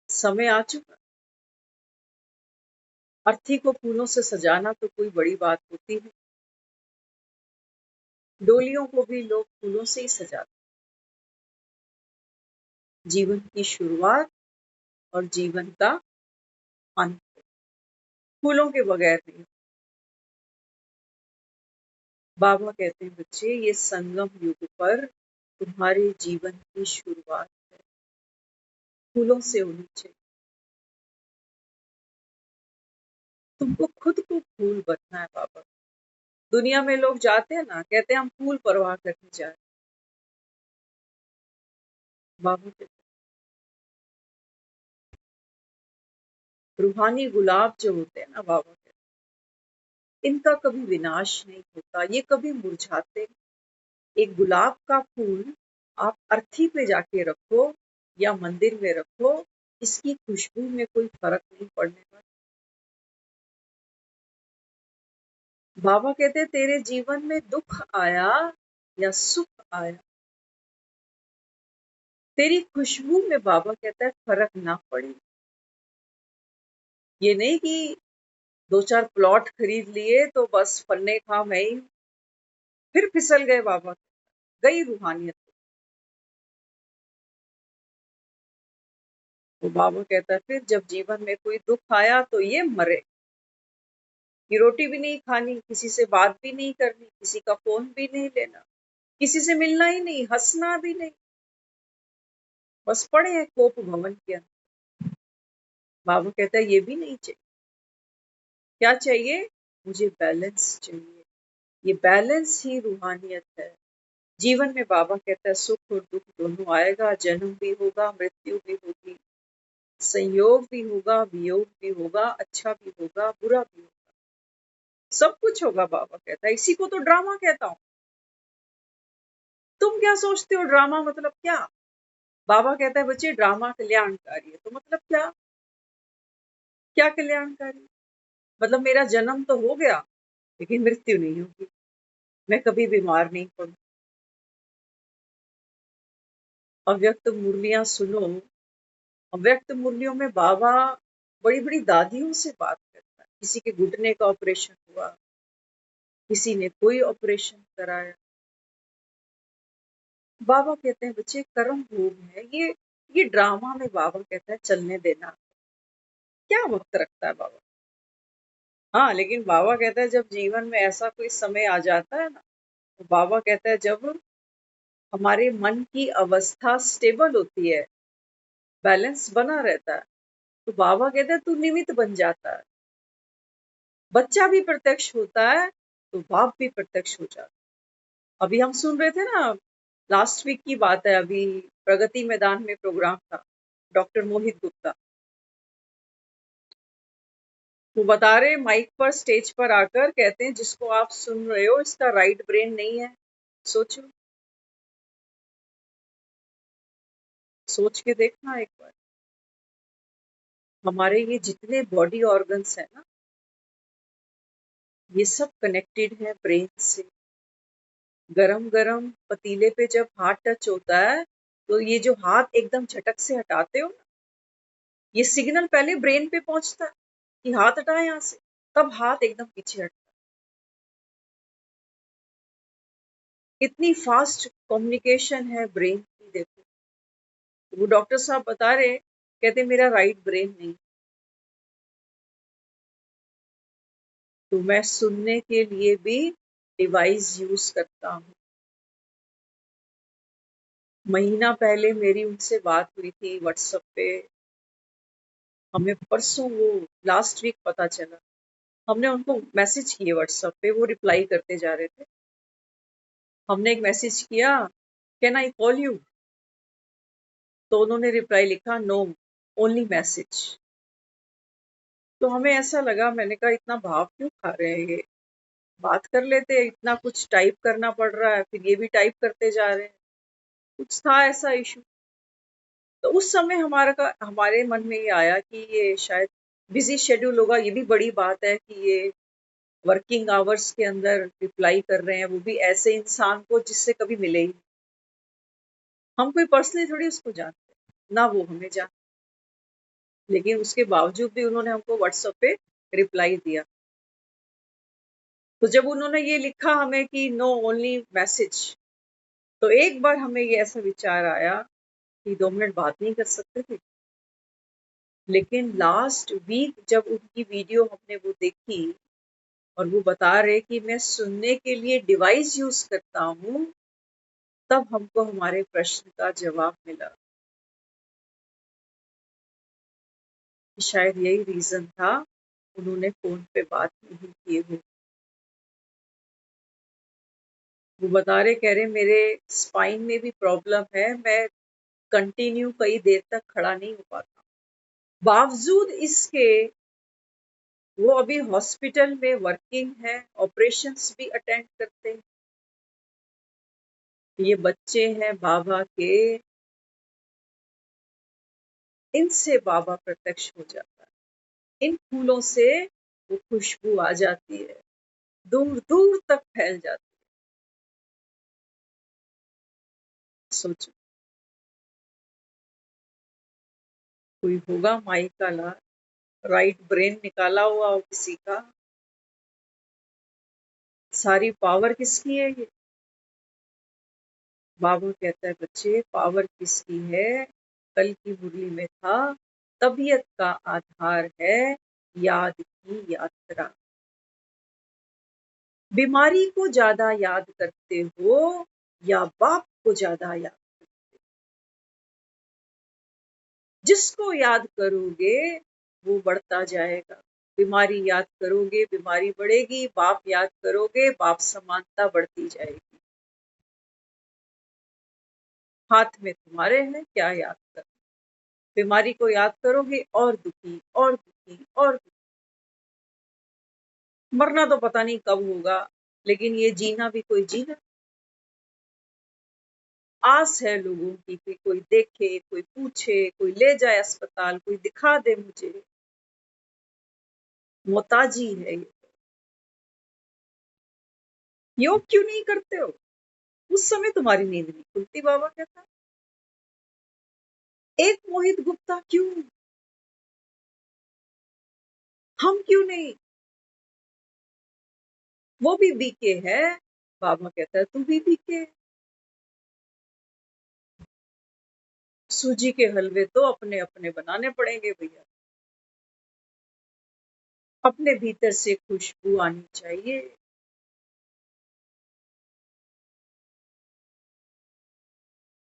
समय आ चुका। अर्थी को फूलों से सजाना तो कोई बड़ी बात होती है। डोलियों को भी लोग फूलों से ही सजाते, जीवन की शुरुआत और जीवन का अंत फूलों के बगैर नहीं। बाबा कहते हैं बच्चे, ये संगम युग पर तुम्हारे जीवन की शुरुआत है, फूलों से होनी चाहिए। तुमको खुद को फूल बनना है बाबा। दुनिया में लोग जाते हैं ना, कहते हैं हम फूल परवाह करने जा रहे हैं। बाबा कहते हैं रूहानी गुलाब जो होते हैं ना, बाबा कहते हैं इनका कभी विनाश नहीं होता, ये कभी मुरझाते नहीं। एक गुलाब का फूल आप अर्थी पे जाके रखो या मंदिर में रखो, इसकी खुशबू में कोई फर्क नहीं पड़ने वाला। बाबा कहते हैं तेरे जीवन में दुख आया या सुख आया, तेरी खुशबू में बाबा कहता है फर्क ना पड़े। ये नहीं कि 2-4 प्लॉट खरीद लिए तो बस फन्ने खा मैं ही, फिर फिसल गए बाबा, गई रूहानियत। तो बाबा कहता है फिर जब जीवन में कोई दुख आया तो ये मरे, कि रोटी भी नहीं खानी, किसी से बात भी नहीं करनी, किसी का फोन भी नहीं लेना, किसी से मिलना ही नहीं, हंसना भी नहीं, बस पड़े हैं कोप भवन के अंदर। बाबा कहता है ये भी नहीं चाहिए। क्या चाहिए? मुझे बैलेंस चाहिए। ये बैलेंस ही रूहानियत है। जीवन में बाबा कहता है सुख और दुख दोनों आएगा, जन्म भी होगा, मृत्यु भी होगी, संयोग भी होगा, वियोग भी होगा, अच्छा भी होगा, बुरा भी होगा, सब कुछ होगा। बाबा कहता है इसी को तो ड्रामा कहता हूँ। तुम क्या सोचते हो ड्रामा मतलब क्या? बाबा कहता है बच्चे ड्रामा कल्याणकारी है, तो मतलब क्या? क्या कल्याणकारी? मतलब मेरा जन्म तो हो गया लेकिन मृत्यु नहीं होगी, मैं कभी बीमार नहीं पड़ू। अव्यक्त मुरलियां सुनो। अव्यक्त मुरलियों में बाबा बड़ी बड़ी दादियों से बात करता है। किसी के घुटने का ऑपरेशन हुआ, किसी ने कोई ऑपरेशन कराया। बाबा कहते हैं बच्चे कर्म भोग है, ये ड्रामा में बाबा कहता है चलने देना। क्या वक्त रखता है बाबा। हाँ, लेकिन बाबा कहता है जब जीवन में ऐसा कोई समय आ जाता है ना, तो बाबा कहता है जब हमारे मन की अवस्था स्टेबल होती है, बैलेंस बना रहता है, तो बाबा कहता है तू निमित्त बन जाता है। बच्चा भी प्रत्यक्ष होता है तो बाप भी प्रत्यक्ष हो जाता है। अभी हम सुन रहे थे ना, लास्ट वीक की बात है, अभी प्रगति मैदान में प्रोग्राम था, डॉक्टर मोहित गुप्ता वो बता रहे माइक पर स्टेज पर आकर कहते हैं जिसको आप सुन रहे हो इसका राइट ब्रेन नहीं है। सोचो, सोच के देखना एक बार। हमारे ये जितने बॉडी ऑर्गन्स है ना, ये सब कनेक्टेड है ब्रेन से। गरम गरम पतीले पे जब हाथ टच होता है तो ये जो हाथ एकदम झटक से हटाते हो ना, ये सिग्नल पहले ब्रेन पे पहुंचता है कि हाथ हटाए यहाँ से, तब हाथ एकदम पीछे हटता है। इतनी फास्ट कम्युनिकेशन है ब्रेन की। देखो वो डॉक्टर साहब बता रहे, कहते मेरा राइट ब्रेन नहीं, तो मैं सुनने के लिए भी डिवाइस यूज करता हूँ। महीना पहले मेरी उनसे बात हुई थी व्हाट्सएप पे, हमें परसों वो लास्ट वीक पता चला। हमने उनको मैसेज किए व्हाट्सएप पे, वो रिप्लाई करते जा रहे थे। हमने एक मैसेज किया, कैन आई कॉल यू, तो उन्होंने रिप्लाई लिखा नो, ओनली मैसेज। तो हमें ऐसा लगा, मैंने कहा इतना भाव क्यों खा रहे हैं ये, बात कर लेते, इतना कुछ टाइप करना पड़ रहा है, फिर ये भी टाइप करते जा रहे हैं। कुछ था ऐसा इशू। तो उस समय हमारे मन में ये आया कि ये शायद बिजी शेड्यूल होगा। ये भी बड़ी बात है कि ये वर्किंग आवर्स के अंदर रिप्लाई कर रहे हैं, वो भी ऐसे इंसान को जिससे कभी मिले ही। हम कोई पर्सनली थोड़ी उसको जानते हैं, ना वो हमें जानते, लेकिन उसके बावजूद भी उन्होंने हमको व्हाट्सएप पे रिप्लाई दिया। तो जब उन्होंने ये लिखा हमें कि नो ओनली मैसेज, तो एक बार हमें ये ऐसा विचार आया कि 2 मिनट बात नहीं कर सकते थे। लेकिन लास्ट वीक जब उनकी वीडियो हमने वो देखी और वो बता रहे कि मैं सुनने के लिए डिवाइस यूज करता हूँ, तब हमको हमारे प्रश्न का जवाब मिला कि शायद यही रीजन था उन्होंने फोन पे बात नहीं किए हुए। वो बता रहे, कह रहे मेरे स्पाइन में भी प्रॉब्लम है, मैं कंटिन्यू कई देर तक खड़ा नहीं हो पाता। बावजूद इसके वो अभी हॉस्पिटल में वर्किंग है, ऑपरेशंस भी अटेंड करते हैं। ये बच्चे हैं बाबा के, इनसे बाबा प्रत्यक्ष हो जाता है। इन फूलों से वो खुशबू आ जाती है, दूर दूर तक फैल जाती है। सोचो, कोई होगा माई का लाल, राइट ब्रेन निकाला हुआ हो किसी का, सारी पावर किसकी है ये? बाबा कहता है बच्चे पावर किसकी है? कल की मुरली में था, तबीयत का आधार है याद की यात्रा। बीमारी को ज्यादा याद करते हो या बाप को ज्यादा याद? जिसको याद करोगे वो बढ़ता जाएगा। बीमारी याद करोगे बीमारी बढ़ेगी, बाप याद करोगे बाप समानता बढ़ती जाएगी। हाथ में तुम्हारे है क्या याद कर। बीमारी को याद करोगे और दुखी और दुखी और दुखी। मरना तो पता नहीं कब होगा, लेकिन ये जीना भी कोई जीना। आस है लोगों की कि कोई देखे, कोई पूछे, कोई ले जाए अस्पताल, कोई दिखा दे मुझे। मोहताजी है ये। योग क्यों नहीं करते हो? उस समय तुम्हारी नींद नहीं खुलती, बाबा कहता। एक मोहित गुप्ता क्यों, हम क्यों नहीं? वो भी बीके है, बाबा कहता है तू भी बीके। सूजी के हलवे तो अपने अपने बनाने पड़ेंगे भैया। अपने भीतर से खुशबू आनी चाहिए।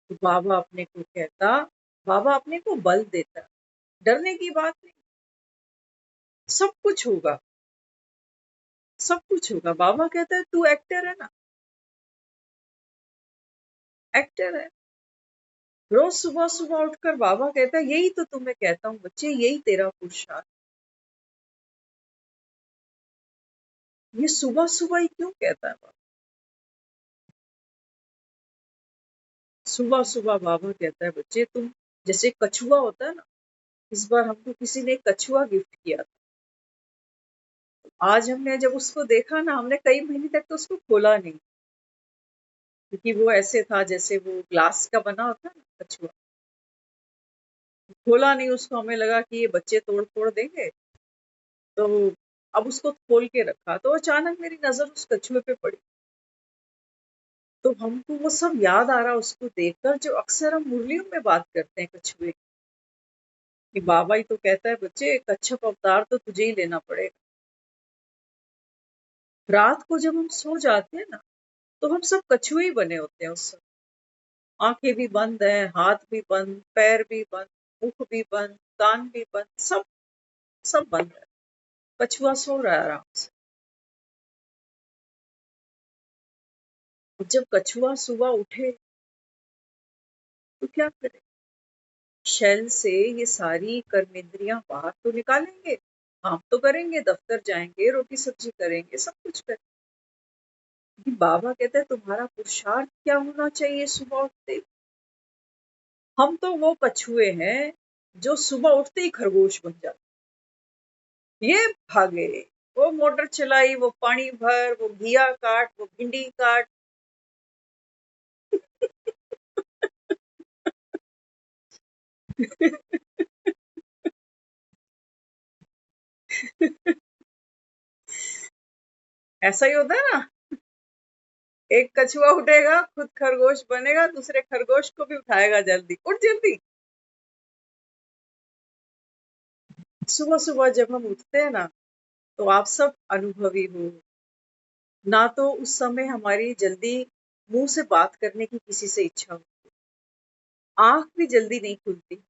तो बाबा अपने को कहता, बाबा अपने को बल देता, डरने की बात नहीं। सब कुछ होगा, सब कुछ होगा। बाबा कहता है तू एक्टर है ना, एक्टर है। रोज सुबह सुबह उठकर बाबा कहता है यही तो तुम्हें कहता हूँ बच्चे, यही तेरा पुरुषार्थ। ये सुबह सुबह ही क्यों कहता है बाबा? सुबह सुबह बाबा कहता है बच्चे तुम, जैसे कछुआ होता है ना, इस बार हमको किसी ने कछुआ गिफ्ट किया था। आज हमने जब उसको देखा ना, हमने कई महीने तक तो उसको खोला नहीं, क्योंकि वो ऐसे था जैसे वो ग्लास का बना होता है ना कछुआ। खोला नहीं उसको, हमें लगा कि ये बच्चे तोड़ फोड़ देंगे, तो अब उसको खोल के रखा तो अचानक मेरी नजर उस कछुए पे पड़ी। तो हमको वो सब याद आ रहा उसको देखकर, जो अक्सर हम मुरलियों में बात करते हैं कछुए की। बाबा ही तो कहता है बच्चे कच्छप अवतार तो तुझे ही लेना पड़ेगा। रात को जब हम सो जाते हैं ना, तो हम सब कछुए ही बने होते हैं उस समय। आंखें भी बंद है, हाथ भी बंद, पैर भी बंद, मुख भी बंद, कान भी बंद, सब सब बंद है। कछुआ सो रहा है आराम से। जब कछुआ सुबह उठे तो क्या करे? शेल से ये सारी कर्मेंद्रियां बाहर तो निकालेंगे, काम तो करेंगे, दफ्तर जाएंगे, रोटी सब्जी करेंगे, सब कुछ करेंगे। लेकिन बाबा कहते हैं तुम्हारा पुरुषार्थ क्या होना चाहिए सुबह उठते ही? हम तो वो कछुए हैं जो सुबह उठते ही खरगोश बन जाते। ये भागे, वो मोटर चलाई, वो पानी भर, वो घिया काट, वो भिंडी काट। ऐसा ही होता है ना, एक कछुआ उठेगा खुद खरगोश बनेगा, दूसरे खरगोश को भी उठाएगा, जल्दी उठ जल्दी। सुबह सुबह जब हम उठते हैं ना, तो आप सब अनुभवी हो, ना तो उस समय हमारी जल्दी मुंह से बात करने की किसी से इच्छा हो, आंख भी जल्दी नहीं खुलती,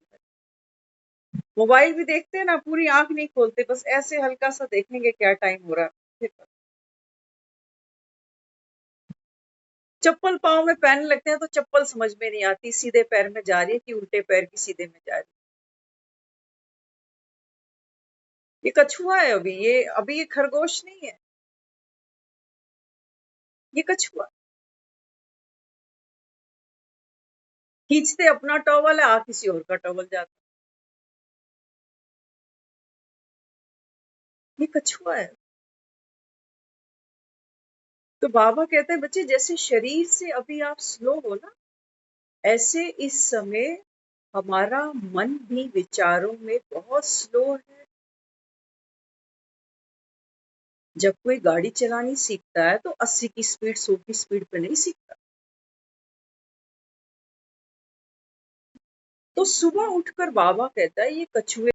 मोबाइल भी देखते हैं ना, पूरी आंख नहीं खोलते, बस ऐसे हल्का सा देखेंगे क्या टाइम हो रहा है, फिर चप्पल पाँव में पहनने लगते हैं तो चप्पल समझ में नहीं आती, सीधे पैर में जा रही है कि उल्टे पैर की सीधे में जा रही है। ये कछुआ है, अभी ये खरगोश नहीं है, ये कछुआ। खींचते अपना टॉवल है, आ किसी और का टॉवल जाता, ये कछुआ है। तो बाबा कहते हैं बच्चे, जैसे शरीर से अभी आप स्लो हो ना, ऐसे इस समय हमारा मन भी विचारों में बहुत स्लो है। जब कोई गाड़ी चलानी सीखता है तो 80 की स्पीड 100 की स्पीड पे नहीं सीखता। तो सुबह उठकर बाबा कहता है ये कछुए